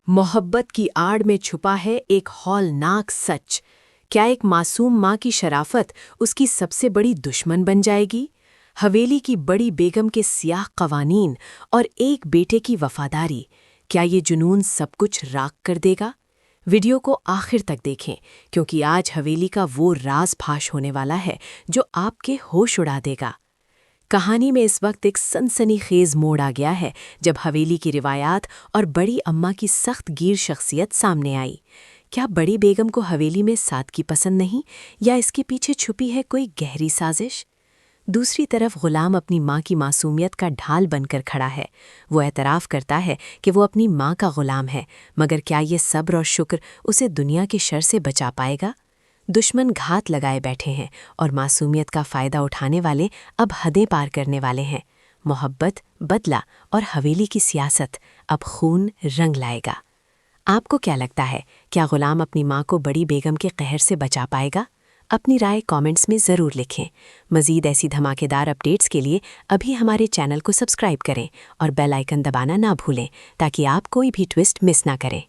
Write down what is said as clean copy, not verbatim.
محبت کی آڑ میں چھپا ہے ایک ہولناک سچ۔ کیا ایک معصوم ماں کی شرافت اس کی سب سے بڑی دشمن بن جائے گی؟ حویلی کی بڑی بیگم کے سیاہ قوانین اور ایک بیٹے کی وفاداری، کیا یہ جنون سب کچھ راکھ کر دے گا؟ ویڈیو کو آخر تک دیکھیں، کیونکہ آج حویلی کا وہ راز پھاش ہونے والا ہے جو آپ کے ہوش اڑا دے گا۔ کہانی میں اس وقت ایک سنسنی خیز موڑ آ گیا ہے جب حویلی کی روایات اور بڑی اماں کی سخت گیر شخصیت سامنے آئی۔ کیا بڑی بیگم کو حویلی میں سادگی پسند نہیں، یا اس کے پیچھے چھپی ہے کوئی گہری سازش؟ دوسری طرف غلام اپنی ماں کی معصومیت کا ڈھال بن کر کھڑا ہے۔ وہ اعتراف کرتا ہے کہ وہ اپنی ماں کا غلام ہے، مگر کیا یہ صبر اور شکر اسے دنیا کے شر سے بچا پائے گا؟ دشمن گھات لگائے بیٹھے ہیں اور معصومیت کا فائدہ اٹھانے والے اب حدیں پار کرنے والے ہیں۔ محبت، بدلہ اور حویلی کی سیاست اب خون رنگ لائے گا۔ آپ کو کیا لگتا ہے، کیا غلام اپنی ماں کو بڑی بیگم کے قہر سے بچا پائے گا؟ اپنی رائے کامنٹس میں ضرور لکھیں۔ مزید ایسی دھماکے دار اپڈیٹس کے لیے ابھی ہمارے چینل کو سبسکرائب کریں اور بیل آئیکن دبانا نہ بھولیں تاکہ آپ کوئی بھی ٹویسٹ مس نہ کریں۔